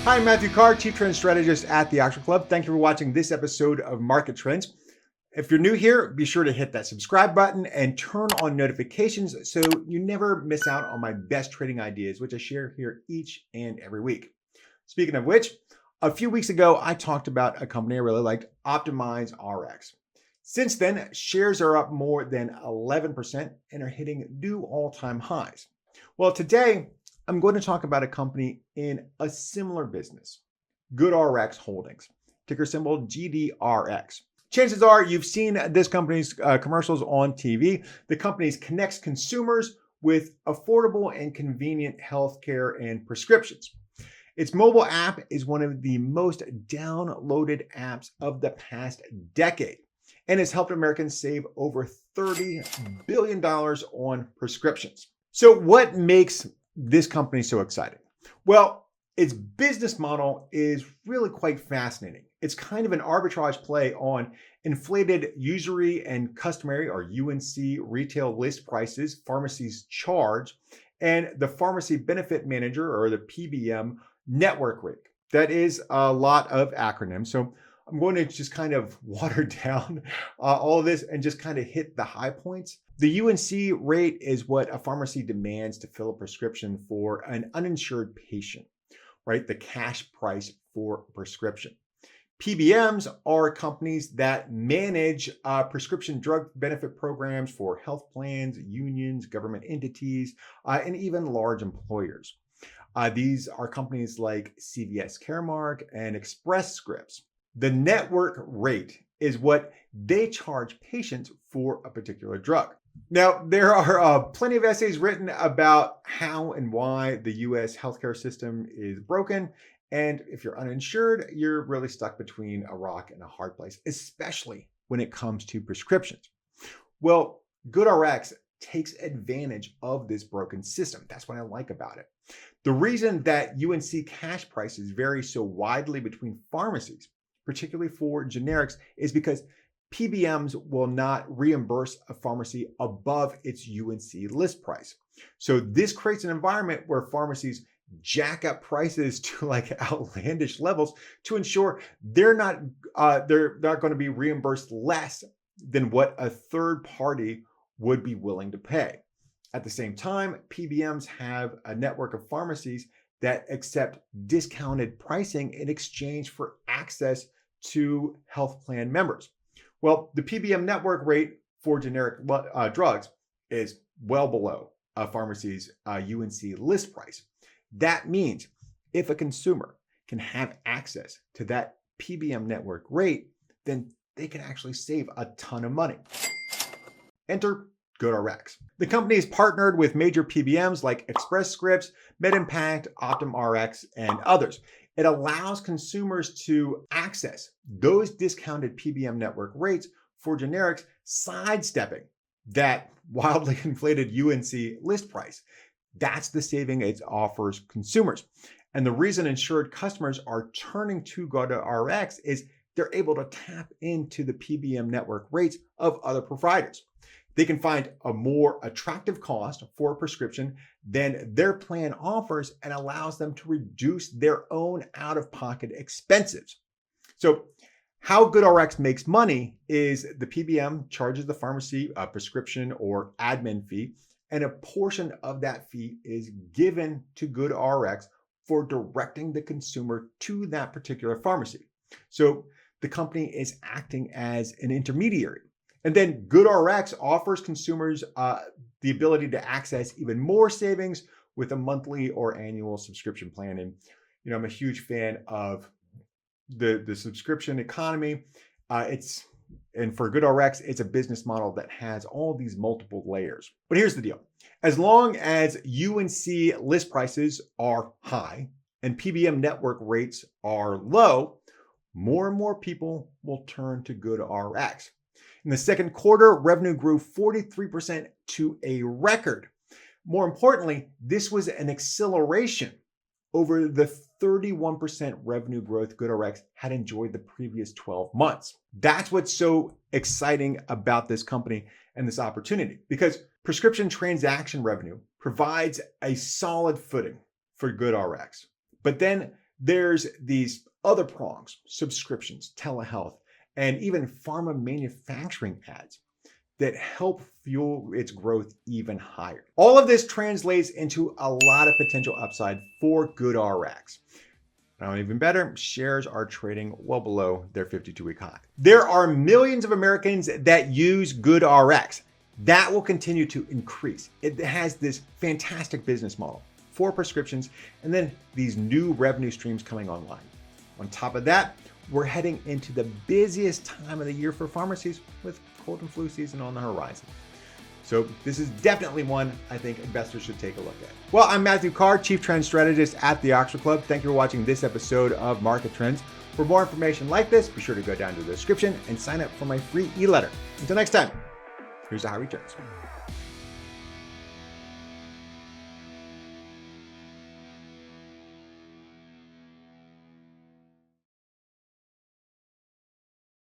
Hi, I'm Matthew Carr, Chief Trend Strategist at the Action Club. Thank you for watching this episode of Market Trends. If you're new here, be sure to hit that subscribe button and turn on notifications so you never miss out on my best trading ideas, which I share here each and every week. Speaking of which, a few weeks ago, I talked about a company I really liked, GoodRx. Since then, shares are up more than 11% and are hitting new all-time highs. Well, today, I'm going to talk about a company in a similar business, GoodRx Holdings, ticker symbol GDRX. Chances are you've seen this company's commercials on TV. The company connects consumers with affordable and convenient healthcare and prescriptions. Its mobile app is one of the most downloaded apps of the past decade and has helped Americans save over $30 billion on prescriptions. So what makes this company so exciting? Well, its business model is really quite fascinating. It's kind of an arbitrage play on inflated usury and customary, or UNC, retail list prices pharmacies charge, and the pharmacy benefit manager, or the PBM, network rate. That is a lot of acronyms. So I'm going to just kind of water down all of this and just kind of hit the high points. The UNC rate is what a pharmacy demands to fill a prescription for an uninsured patient, right? The cash price for a prescription. PBMs are companies that manage prescription drug benefit programs for health plans, unions, government entities, and even large employers. These are companies like CVS Caremark and Express Scripts. The network rate is what they charge patients for a particular drug. Now, there are plenty of essays written about how and why the US healthcare system is broken. And if you're uninsured, you're really stuck between a rock and a hard place, especially when it comes to prescriptions. Well, GoodRx takes advantage of this broken system. That's what I like about it. The reason that UNC cash prices vary so widely between pharmacies, particularly for generics, is because PBMs will not reimburse a pharmacy above its UNC list price. So this creates an environment where pharmacies jack up prices to like outlandish levels to ensure they're not going to be reimbursed less than what a third party would be willing to pay. At the same time, PBMs have a network of pharmacies that accept discounted pricing in exchange for access to health plan members. Well, the PBM network rate for generic drugs is well below a pharmacy's UNC list price. That means if a consumer can have access to that PBM network rate, then they can actually save a ton of money. Enter GoodRx. The company is partnered with major PBMs like Express Scripts, MedImpact, OptumRx, and others. It allows consumers to access those discounted PBM network rates for generics, sidestepping that wildly inflated UNC list price. That's the saving it offers consumers. And the reason insured customers are turning to GoodRx is they're able to tap into the PBM network rates of other providers. They can find a more attractive cost for a prescription than their plan offers and allows them to reduce their own out-of-pocket expenses. So how GoodRx makes money is the PBM charges the pharmacy a prescription or admin fee, and a portion of that fee is given to GoodRx for directing the consumer to that particular pharmacy. So the company is acting as an intermediary. And then GoodRx offers consumers the ability to access even more savings with a monthly or annual subscription plan. And I'm a huge fan of the subscription economy. And for GoodRx, it's a business model that has all these multiple layers. But here's the deal. As long as UNC list prices are high and PBM network rates are low, more and more people will turn to GoodRx. In the second quarter, revenue grew 43% to a record. More importantly, this was an acceleration over the 31% revenue growth GoodRx had enjoyed the previous 12 months. That's what's so exciting about this company and this opportunity, because prescription transaction revenue provides a solid footing for GoodRx. But then There's these other prongs, subscriptions, telehealth, and even pharma manufacturing ads that help fuel its growth even higher. All of this translates into a lot of potential upside for GoodRx. Now, even better, shares are trading well below their 52-week high. There are millions of Americans that use GoodRx. That will continue to increase. It has this fantastic business model for prescriptions and then these new revenue streams coming online. On top of that, we're heading into the busiest time of the year for pharmacies with cold and flu season on the horizon. So this is definitely one I think investors should take a look at. Well, I'm Matthew Carr, Chief Trend Strategist at the Oxford Club. Thank you for watching this episode of Market Trends. For more information like this, be sure to go down to the description and sign up for my free e-letter. Until next time, here's the high returns.